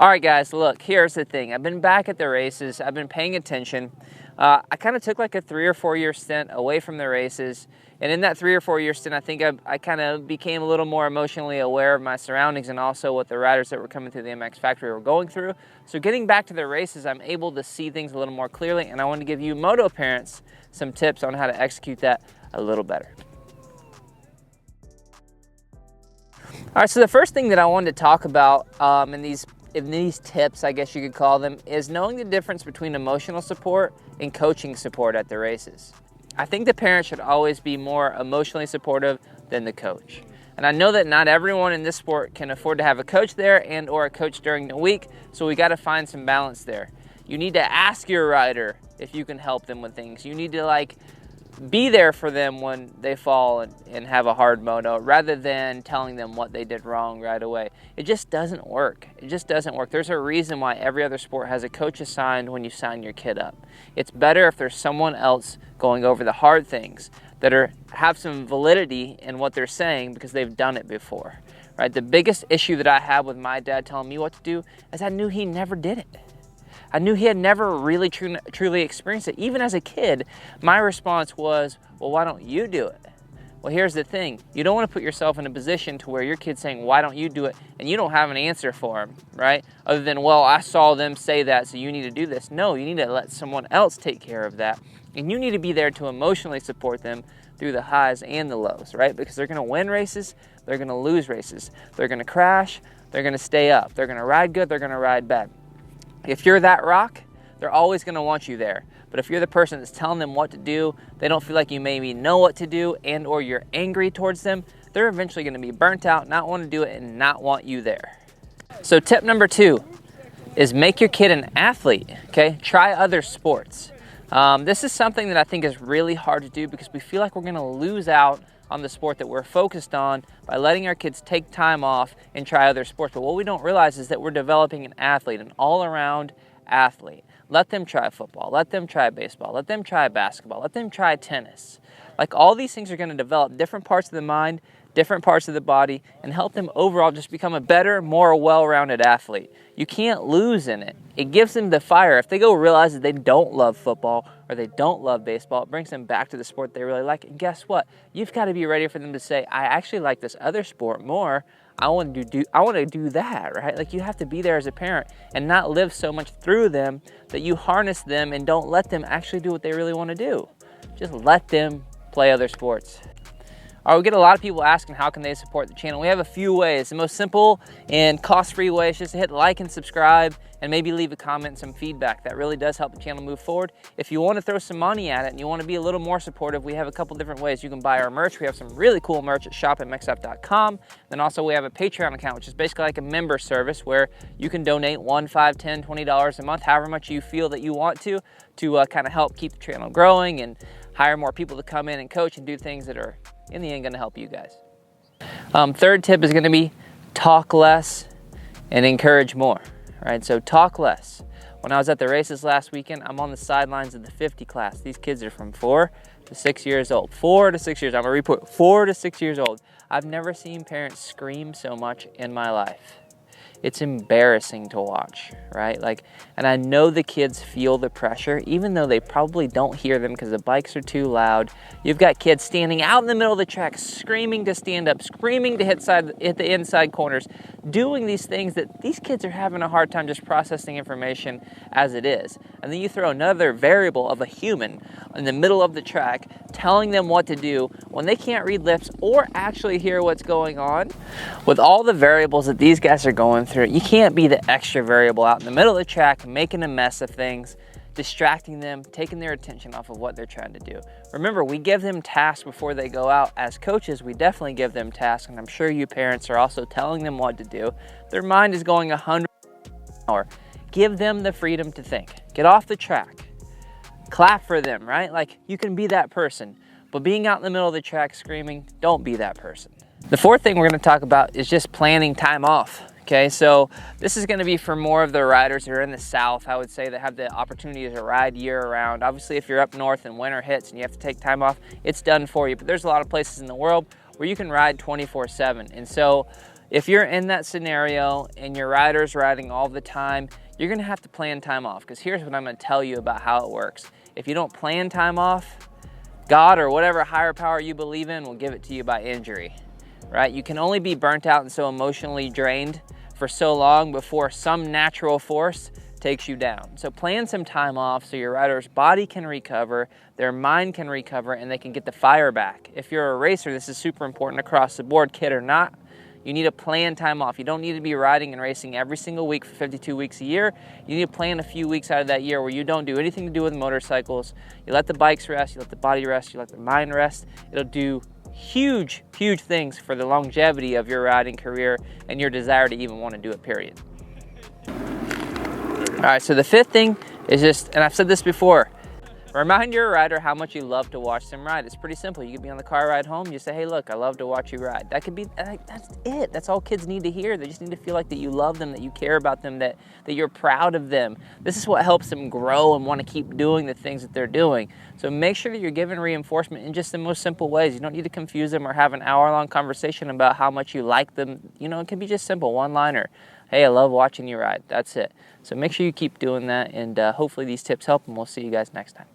All right, guys, look, here's the thing. I've been back at the races. I've been paying attention. I kind of took like a 3 or 4 year stint away from the races. And in that 3 or 4 year stint, I think I kind of became a little more emotionally aware of my surroundings and also what the riders that were coming through the MX factory were going through. So getting back to the races, I'm able to see things a little more clearly. And I want to give you Moto parents some tips on how to execute that a little better. All right, so the first thing that I wanted to talk about in these tips, I guess you could call them, is knowing the difference between emotional support and coaching support at the races. I think the parent should always be more emotionally supportive than the coach. And I know that not everyone in this sport can afford to have a coach there and or a coach during the week, so we got to find some balance there. You need to ask your rider if you can help them with things. You need to be there for them when they fall and have a hard moto rather than telling them what they did wrong right away. It just doesn't work. It just doesn't work. There's a reason why every other sport has a coach assigned when you sign your kid up. It's better if there's someone else going over the hard things that have some validity in what they're saying because they've done it before, right? The biggest issue that I have with my dad telling me what to do is I knew he never did it. I knew he had never really truly experienced it. Even as a kid, my response was, well, why don't you do it? Well, here's the thing. You don't want to put yourself in a position to where your kid's saying, why don't you do it? And you don't have an answer for him, right? Other than, well, I saw them say that, so you need to do this. No, you need to let someone else take care of that. And you need to be there to emotionally support them through the highs and the lows, right? Because they're going to win races, they're going to lose races. They're going to crash, they're going to stay up. They're going to ride good, they're going to ride bad. If you're that rock, they're always going to want you there. But if you're the person that's telling them what to do, they don't feel like you maybe know what to do and or you're angry towards them, they're eventually going to be burnt out, not want to do it, and not want you there. So tip number 2 is make your kid an athlete, okay? Try other sports. This is something that I think is really hard to do because we feel like we're going to lose out on the sport that we're focused on by letting our kids take time off and try other sports. But what we don't realize is that we're developing an athlete, an all-around athlete. Let them try football, let them try baseball, let them try basketball, let them try tennis. All these things are going to develop different parts of the mind, different parts of the body, and help them overall just become a better, more well-rounded athlete. You can't lose in it. It gives them the fire. If they go realize that they don't love football or they don't love baseball, it brings them back to the sport they really like. And guess what? You've got to be ready for them to say, I actually like this other sport more. I want to do that, right? You have to be there as a parent and not live so much through them that you harness them and don't let them actually do what they really want to do. Just let them play other sports. All right, we get a lot of people asking how can they support the channel. We have a few ways. The most simple and cost-free way is just to hit like and subscribe and maybe leave a comment and some feedback. That really does help the channel move forward. If you want to throw some money at it and you want to be a little more supportive, we have a couple different ways. You can buy our merch. We have some really cool merch at shop@mxf.com. Then also we have a Patreon account, which is basically like a member service where you can donate $1, $5, $10, $20 a month, however much you feel that you want to kind of help keep the channel growing and hire more people to come in and coach and do things that are in the end going to help you guys. Third tip is going to be talk less and encourage more. Right? So talk less. When I was at the races last weekend, I'm on the sidelines of the 50 class. These kids are from 4 to 6 years old. 4 to 6 years. I'm going to report 4 to 6 years old. I've never seen parents scream so much in my life. It's embarrassing to watch, right? And I know the kids feel the pressure, even though they probably don't hear them because the bikes are too loud. You've got kids standing out in the middle of the track, screaming to stand up, screaming to hit the inside corners, doing these things that these kids are having a hard time just processing information as it is. And then you throw another variable of a human in the middle of the track, telling them what to do when they can't read lips or actually hear what's going on. With all the variables that these guys are going through, you can't be the extra variable out in the middle of the track, making a mess of things, distracting them, taking their attention off of what they're trying to do. Remember, we give them tasks before they go out. As coaches, we definitely give them tasks, and I'm sure you parents are also telling them what to do. Their mind is going 100 miles an hour. Give them the freedom to think. Get off the track. Clap for them, right? You can be that person, but being out in the middle of the track screaming, don't be that person. The fourth thing we're going to talk about is just planning time off. Okay, so this is going to be for more of the riders who are in the South, I would say, that have the opportunity to ride year-round. Obviously, if you're up north and winter hits and you have to take time off, it's done for you. But there's a lot of places in the world where you can ride 24/7. And so if you're in that scenario and your rider's riding all the time, you're gonna have to plan time off, because here's what I'm gonna tell you about how it works. If you don't plan time off, God or whatever higher power you believe in will give it to you by injury, right? You can only be burnt out and so emotionally drained for so long before some natural force takes you down. So plan some time off so your rider's body can recover, their mind can recover, and they can get the fire back. If you're a racer, this is super important across the board, kid or not. You need to plan time off. You don't need to be riding and racing every single week for 52 weeks a year. You need to plan a few weeks out of that year where you don't do anything to do with motorcycles. You let the bikes rest, you let the body rest, you let the mind rest. It'll do huge, huge things for the longevity of your riding career and your desire to even want to do it, period. All right, so the fifth thing is just, and I've said this before, remind your rider how much you love to watch them ride. It's pretty simple. You could be on the car ride home, you say, hey, look, I love to watch you ride. That could be, that's it. That's all kids need to hear. They just need to feel like that you love them, that you care about them, that you're proud of them. This is what helps them grow and want to keep doing the things that they're doing. So make sure that you're giving reinforcement in just the most simple ways. You don't need to confuse them or have an hour-long conversation about how much you like them. You know, it can be just simple, one-liner. Hey, I love watching you ride. That's it. So make sure you keep doing that, and hopefully these tips help, and we'll see you guys next time.